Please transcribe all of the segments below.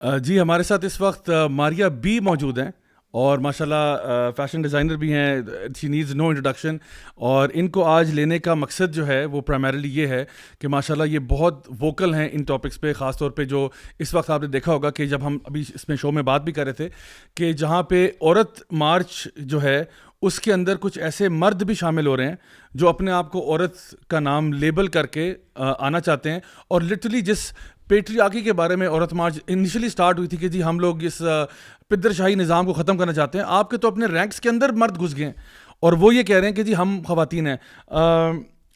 جی ہمارے ساتھ اس وقت ماریا بی موجود ہیں اور ماشاءاللہ فیشن ڈیزائنر بھی ہیں. شی نیڈز نو انٹروڈکشن. اور ان کو آج لینے کا مقصد جو ہے وہ پرائمریلی یہ ہے کہ ماشاءاللہ یہ بہت ووکل ہیں ان ٹاپکس پہ, خاص طور پہ جو اس وقت آپ نے دیکھا ہوگا کہ جب ہم ابھی اس میں شو میں بات بھی کر رہے تھے کہ جہاں پہ عورت مارچ جو ہے اس کے اندر کچھ ایسے مرد بھی شامل ہو رہے ہیں جو اپنے آپ کو عورت کا نام لیبل کر کے آنا چاہتے ہیں. اور لٹرلی جس پیٹریارکی کے بارے میں عورت مارچ انیشلی سٹارٹ ہوئی تھی کہ جی ہم لوگ اس پدر شاہی نظام کو ختم کرنا چاہتے ہیں, آپ کے تو اپنے رینکس کے اندر مرد گھس گئے ہیں اور وہ یہ کہہ رہے ہیں کہ جی ہم خواتین ہیں.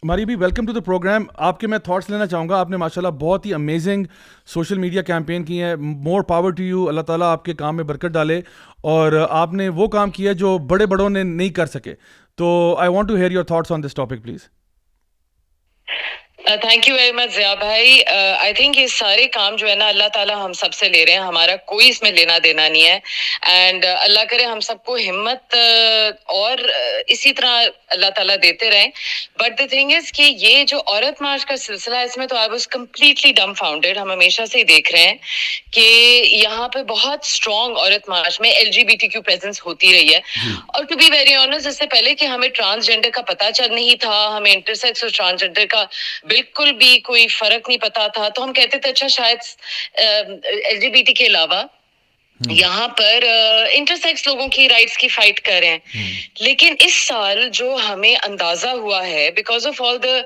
ماری بھی ویلکم ٹو دا پروگرام. آپ کے میں تھاٹس لینا چاہوں گا. آپ نے ماشاءاللہ بہت ہی امیزنگ سوشل میڈیا کیمپین کی ہیں. More power to you. Allah تعالیٰ آپ کے کام میں برکت ڈالے. اور آپ نے وہ کام کیا جو بڑے بڑوں نے نہیں کر سکے. تو I want to hear your thoughts on this topic please. Thank you very much Zia بھائی. آئی تھنک یہ سارے کام جو ہے نا اللہ تعالیٰ ہم سب سے لے رہے ہیں, ہمارا کوئی اس میں لینا دینا نہیں ہے. اینڈ اللہ کرے ہم سب کو ہمت اور اسی طرح اللہ تعالیٰ دیتے رہیں. بٹ دا تھنگ از کہ یہ جو عورت مارچ کا سلسلہ ہے اس میں تو I was completely dumbfounded. ہم ہمیشہ سے ہی دیکھ رہے ہیں کہ یہاں پہ بہت اسٹرانگ عورت مارچ میں LGBTQ پریزنس ہوتی رہی ہے. اور ٹو بی ویری آنیسٹ, اس سے پہلے کہ ہمیں ٹرانسجینڈر کا پتہ چل نہیں تھا, ہمیں انٹرسیکس اور ٹرانسجینڈر کا بالکل بھی کوئی فرق نہیں پتا تھا, تو ہم کہتے تھے اچھا شاید LGBT کے علاوہ یہاں پر انٹرسیکس لوگوں کی رائٹس کی فائٹ کر رہے ہیں. لیکن اس سال جو ہمیں اندازہ ہوا ہے because of all the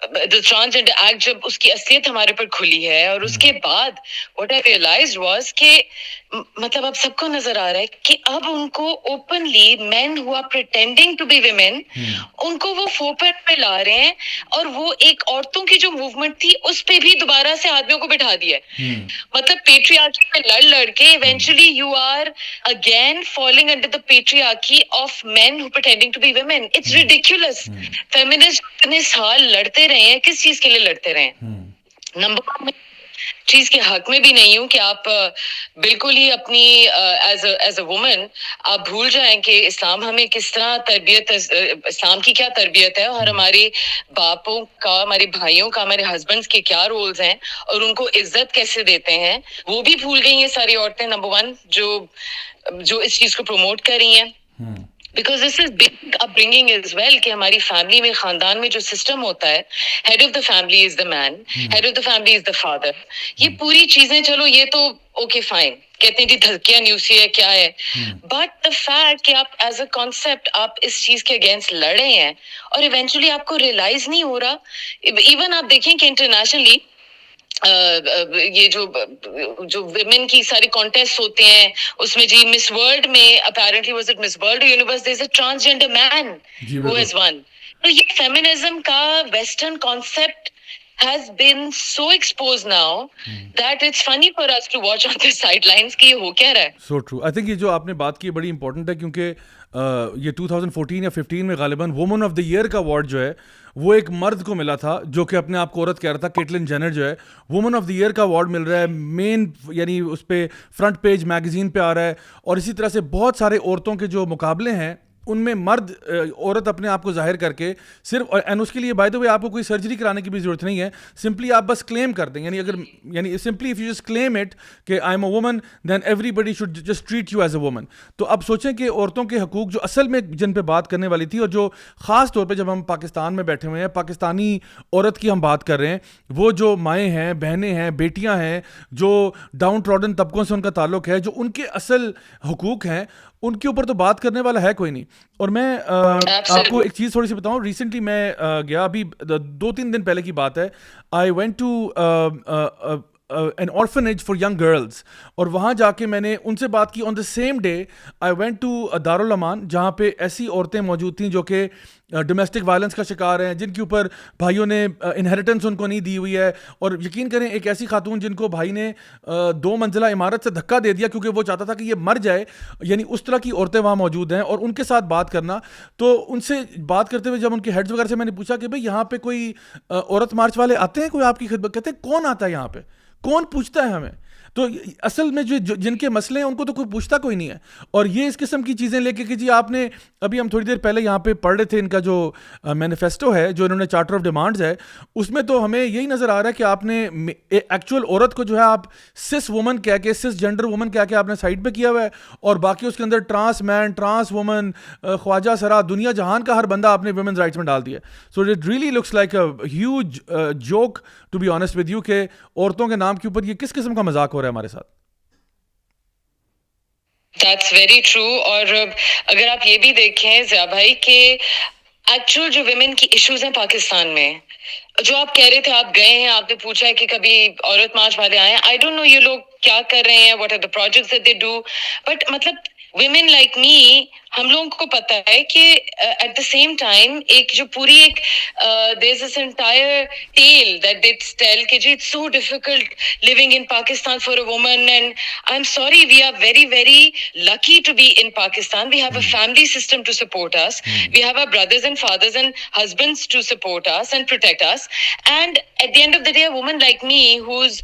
transgender act, جب اس کی اصلیت ہمارے پر کھلی ہے اور اس کے بعد واٹ آئی ریئلائزڈ واز کہ مطلب اب سب کو نظر آ رہا ہے کہ اب ان کو openly men who are pretending to be women, ان کو وہ فوکس پہ لا رہے ہیں اور وہ ایک عورتوں کی جو موومنٹ تھی اس پہ بھی دوبارہ سے آدمیوں کو بٹھا دیا ہے. مطلب پیٹریارکی پہ لڑ کے eventually you are again falling under the patriarchy of men who pretending to be women. It's ridiculous. Feminist اتنے سال لڑتے رہے ہیں, کس چیز کے لیے لڑتے رہے ہیں؟ نمبر 1 چیز کے حق میں بھی نہیں ہوں کہ آپ بالکل ہی اپنی ایز اے وومن آپ بھول جائیں کہ اسلام ہمیں کس طرح تربیت, اسلام کی کیا تربیت ہے اور ہمارے باپوں کا, ہمارے بھائیوں کا, ہمارے ہسبینڈس کے کیا رولز ہیں اور ان کو عزت کیسے دیتے ہیں, وہ بھی بھول گئی یہ ساری عورتیں. نمبر 1 جو اس چیز کو پروموٹ کر رہی ہیں, because this is big upbringing as well کہ ہماری فیملی میں, خاندان میں جو سسٹم ہوتا ہے, head of the family is the man, head of the family is the father. یہ پوری چیزیں چلو یہ تو اوکے فائن, کہتے ہیں جی دھکیاں نیوسی ہے کیا ہے, بٹ دا فیکٹ کہ آپ ایز اے کانسیپٹ آپ اس چیز کے اگینسٹ لڑے ہیں اور ایونچولی آپ کو ریئلائز نہیں ہو رہا. ایون آپ دیکھیں کہ انٹرنیشنلی یہ جو ویمن کی ساری کانٹیسٹ ہوتے ہیں اس میں جی مس ورلڈ میں apparently was it Miss World Universe there is a transgender man who has won. تو یہ فیمنزم کا western concept has been so exposed now that it's funny for us to watch on the sidelines کہ یہ ہو کیا رہا ہے. So true. I think یہ جو آپ نے بات کی بڑی امپورٹنٹ ہے کیونکہ یہ 2014 یا 15 میں غالباً وومن آف دا ایئر کا اوارڈ جو ہے وہ ایک مرد کو ملا تھا جو کہ اپنے آپ کو عورت کہہ رہا تھا. کیٹلن جینر جو ہے وومن آف دی ایئر کا اوارڈ مل رہا ہے, مین یعنی اس پہ فرنٹ پیج میگزین پہ آ رہا ہے. اور اسی طرح سے بہت سارے عورتوں کے جو مقابلے ہیں ان میں مرد عورت اپنے آپ کو ظاہر کر کے صرف, اینڈ اس کے لیے بائی دا وے آپ کو کوئی سرجری کرانے کی بھی ضرورت نہیں ہے, سمپلی آپ بس کلیم کر دیں. یعنی simply if you just claim it کہ I am a woman then everybody should just treat you as a woman. تو اب سوچیں کہ عورتوں کے حقوق جو اصل میں جن پہ بات کرنے والی تھی, اور جو خاص طور پہ جب ہم پاکستان میں بیٹھے ہوئے ہیں, پاکستانی عورت کی ہم بات کر رہے ہیں, وہ جو مائیں ہیں, بہنیں ہیں, بیٹیاں ہیں, جو ڈاؤن ٹراڈن طبقوں سے ان کا تعلق ہے, جو ان کے اصل حقوق ہیں, ان کے اوپر تو بات کرنے والا ہے کوئی نہیں. اور میں آپ کو ایک چیز تھوڑی سی بتاؤں, ریسنٹلی میں گیا, ابھی 2-3 دن پہلے کی بات ہے, I went to an orphanage for young girls, اور وہاں جا کے میں نے ان سے بات کی. On the same day I went to Darulaman, جہاں پہ ایسی عورتیں موجود تھیں جو کہ ڈومیسٹک وائلنس کا شکار ہیں, جن کے اوپر بھائیوں نے انہیریٹنس ان کو نہیں دی ہوئی ہے. اور یقین کریں ایک ایسی خاتون جن کو بھائی نے 2 منزلہ عمارت سے دھکا دے دیا کیونکہ وہ چاہتا تھا کہ یہ مر جائے, یعنی اس طرح کی عورتیں وہاں موجود ہیں. اور ان کے ساتھ بات کرنا, تو ان سے بات کرتے ہوئے جب ان کے ہیڈز وغیرہ سے میں نے پوچھا کہ بھائی یہاں پہ کوئی عورت مارچ والے آتے ہیں, کوئی آپ کی خدمت, کہتے ہیں کون آتا ہے یہاں پہ, کون پوچھتا ہے ہمیں. تو اصل میں جن کے مسئلے ہیں ان کو تو کوئی پوچھتا کوئی نہیں ہے. اور یہ اس قسم کی چیزیں لے کے کہ جی آپ نے ابھی ہم تھوڑی دیر پہلے یہاں پہ پڑھ رہے تھے ان کا جو مینیفیسٹو ہے جو انہوں نے چارٹر آف ڈیمانڈز ہے, اس میں تو ہمیں یہی نظر آ رہا ہے کہ آپ نے ایکچوئل عورت کو جو ہے آپ سس وومن کہہ کے, سس جینڈر وومن کہہ کے آپ نے سائڈ پہ کیا ہوا ہے, اور باقی اس کے اندر ٹرانس مین, ٹرانس وومن, خواجہ سرا, دنیا جہان کا ہر بندہ آپ نے ویمنز رائٹس میں ڈال دیا. So it really looks like a huge joke to be honest with you کہ عورتوں کے نام کے اوپر یہ کس قسم کا مذاق ہو رہا ہے ہمارے ساتھ. That's very true. اور اگر آپ یہ بھی دیکھیں ضیاء بھائی کہ ایکچوئل جو ویمن کی ایشوز ہیں پاکستان میں, جو آپ کہہ رہے تھے, آپ گئے ہیں, آپ نے پوچھا ہے کہ کبھی عورت مارچ والے آئے ہیں. آئی ڈونٹ نو یہ لوگ کیا کر رہے ہیں, what are the projects that they do, but مطلب women like me, ہم لوگوں کو پتا ہے کہ at the same time ایک جو پوری ایک there's this entire tale that they tell کہ جی it's so difficult living in Pakistan for a woman, and I'm sorry, we are very very lucky to be in Pakistan. We have a family system to support us. We have our brothers and fathers and husbands to support us and protect us. And at the end of the day, a woman like me who's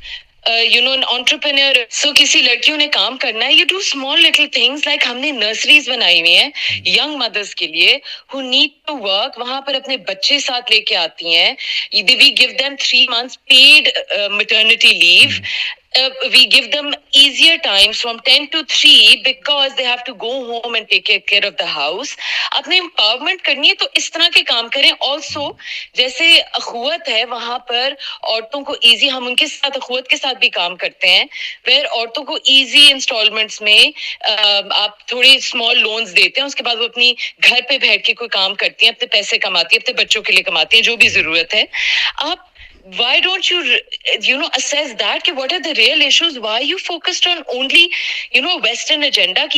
an entrepreneur, so کسی لڑکیوں نے کام کرنا ہے, you do small little things like ہم نے nurseries بنائی ہوئی ہیں young mothers کے لیے who need to work, وہاں پر اپنے بچے ساتھ لے کے آتی ہیں. We give them 3 months paid maternity leave. We give them easier times from 10 to 3 because they have to go home and take care of the house. اپنے empowerment کرنی ہے تو اس طرح کے کام کریں. Also جیسے اخوت ہے, وہاں پر عورتوں کو ایزی, ہم ان کے ساتھ اخوت کے ساتھ بھی کام کرتے ہیں, پھر عورتوں کو ایزی انسٹالمنٹس میں آپ تھوڑی اسمال لونز دیتے ہیں, اس کے بعد وہ اپنی گھر پہ بیٹھ کے کوئی کام کرتی ہیں, اپنے پیسے کماتی ہیں, اپنے بچوں کے لیے کماتی ہیں, جو بھی ضرورت ہے. آپ why don't you assess that کہ what are the real issues, why you focused on only western agenda کہ